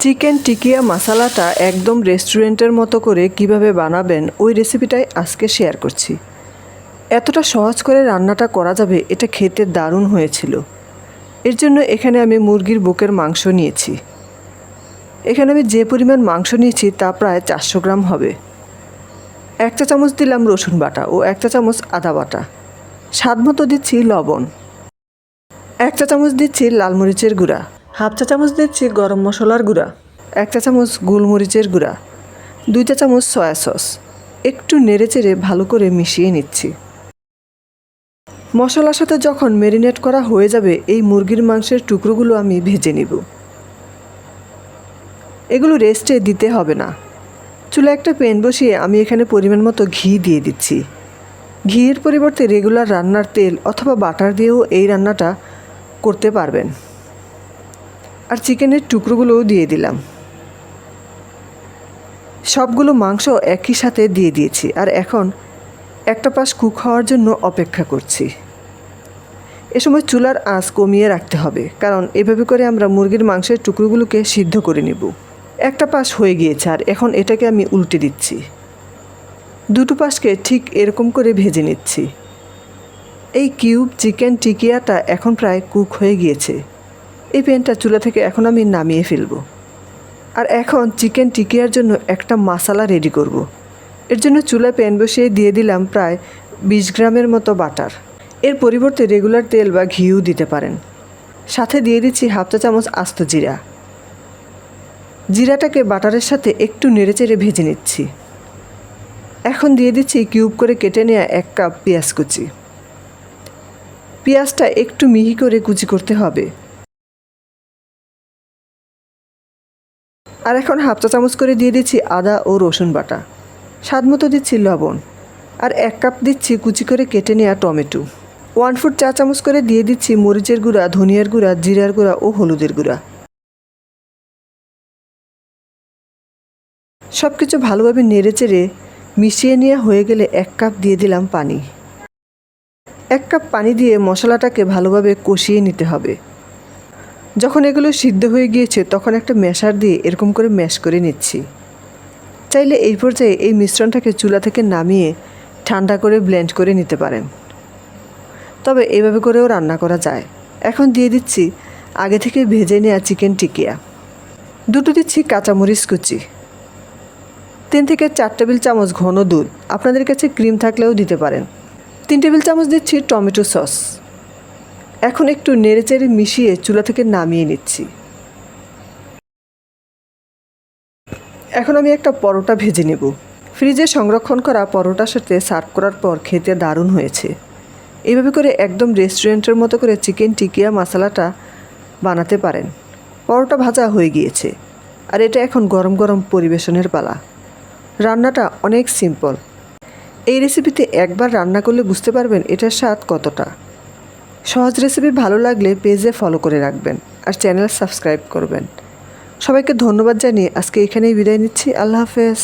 Chicken টিকিয়া মশলাটা একদম রেস্টুরেন্টের মতো করে কিভাবে বানাবেন ওই রেসিপিটাই আজকে শেয়ার করছি। এতটা সহজ করে রান্নাটা করা যাবে, এটা খেতে দারুণ হয়েছিল। এর জন্য এখানে আমি মুরগির বুকের মাংস নিয়েছি। এখানে আমি যে পরিমাণ মাংস নিয়েছি তা প্রায় 400 গ্রাম হবে। 1 চা চামচ দিলাম রসুন বাটা ও 1 চা চামচ আদা বাটা। স্বাদ মতো দিচ্ছি লবণ। 1 চা চামচ দিচ্ছি লাল মরিচের গুঁড়া। হাফ চা চামচ দিচ্ছি গরম মশলার গুঁড়া। 1 চা চামচ গোলমরিচের গুঁড়া। 2 চা চামচ সয়া সস। একটু নেড়েচেড়ে ভালো করে মিশিয়ে নিচ্ছি। মশলার সাথে যখন ম্যারিনেট করা হয়ে যাবে, এই মুরগির মাংসের টুকরোগুলো আমি ভেজে নিব। এগুলো রেস্টে দিতে হবে না। চুলা একটা প্যান বসিয়ে আমি এখানে পরিমাণ মতো ঘি দিয়ে দিচ্ছি। ঘিয়ের পরিবর্তে রেগুলার রান্নার তেল অথবা বাটার দিয়েও এই রান্নাটা করতে পারবেন। আর চিকেনের টুকরোগুলোও দিয়ে দিলাম। সবগুলো মাংস একই সাথে দিয়ে দিয়েছি আর এখন একটা পাশ কুক হওয়ার জন্য অপেক্ষা করছি। এ সময় চুলার আঁচ কমিয়ে রাখতে হবে, কারণ এভাবে করে আমরা মুরগির মাংসের টুকরোগুলোকে সিদ্ধ করে নেব। একটা পাশ হয়ে গিয়েছে আর এখন এটাকে আমি উল্টে দিচ্ছি। দুটো পাশকে ঠিক এরকম করে ভেজে নিচ্ছি। এই কিউব চিকেন টিকিয়াটা এখন প্রায় কুক হয়ে গিয়েছে। এই প্যানটা চুলা থেকে এখন আমি নামিয়ে ফেলব। আর এখন চিকেন টিকিয়ার জন্য একটা মশলা রেডি করব। এর জন্য চুলায় প্যান বসিয়ে দিয়ে দিলাম প্রায় 20 গ্রামের মতো বাটার। এর পরিবর্তে রেগুলার তেল বা ঘিও দিতে পারেন। সাথে দিয়ে দিচ্ছি হাফ চা চামচ আস্ত জিরা। জিরাটাকে বাটারের সাথে একটু নেড়েচেড়ে ভেজে নিচ্ছি। এখন দিয়ে দিচ্ছি কিউব করে কেটে নেওয়া 1 কাপ পেঁয়াজ কুচি। পেঁয়াজটা একটু মিহি করে কুচি করতে হবে। আর এখন হাফ চা চামচ করে দিয়ে দিচ্ছি আদা ও রসুন বাটা। স্বাদ মতো দিচ্ছি লবণ। আর 1 কাপ দিচ্ছি কুচি করে কেটে নেওয়া টমেটো। 1/4 চা চামচ করে দিয়ে দিচ্ছি মরিচের গুঁড়া, ধনিয়ার গুঁড়া, জিরার গুঁড়া ও হলুদের গুঁড়া। সব কিছু ভালোভাবে নেড়েচেড়ে মিশিয়ে নেওয়া হয়ে গেলে 1 কাপ দিয়ে দিলাম পানি। 1 কাপ পানি দিয়ে মশলাটাকে ভালোভাবে কষিয়ে নিতে হবে। যখন এগুলো সিদ্ধ হয়ে গিয়েছে তখন একটা ম্যাশার দিয়ে এরকম করে ম্যাশ করে নিচ্ছি। চাইলে এই পর্যায়ে এই মিশ্রণটাকে চুলা থেকে নামিয়ে ঠান্ডা করে ব্লেন্ড করে নিতে পারেন। তবে এভাবে করেও রান্না করা যায়। এখন দিয়ে দিচ্ছি আগে থেকে ভেজে নেওয়া চিকেন টিকিয়া। দুটো দিচ্ছি কাঁচামরিচ কুচি। 3 থেকে 4 টেবিল চামচ ঘন দুধ, আপনাদের কাছে ক্রিম থাকলেও দিতে পারেন। 3 টেবিল চামচ দিচ্ছি টমেটো সস। এখন একটু নেড়েচেড়ে মিশিয়ে চুলা থেকে নামিয়ে নিচ্ছি। এখন আমি একটা পরোটা ভেজে নেব। ফ্রিজে সংরক্ষণ করা পরোটার সাথে সার্ভ করার পর খেতে দারুণ হয়েছে। এইভাবে করে একদম রেস্টুরেন্টের মতো করে চিকেন টিকিয়া মশলাটা বানাতে পারেন। পরোটা ভাজা হয়ে গিয়েছে আর এটা এখন গরম গরম পরিবেশনের পালা। রান্নাটা অনেক সিম্পল। এই রেসিপিতে একবার রান্না করলে বুঝতে পারবেন এটার স্বাদ কতটা। সহজ রেসিপি ভালো লাগলে পেজে ফলো করে রাখবেন আর চ্যানেল সাবস্ক্রাইব করবেন। সবাইকে ধন্যবাদ জানিয়ে আজকে এখানেই বিদায় নিচ্ছি। আল্লাহ হাফেজ।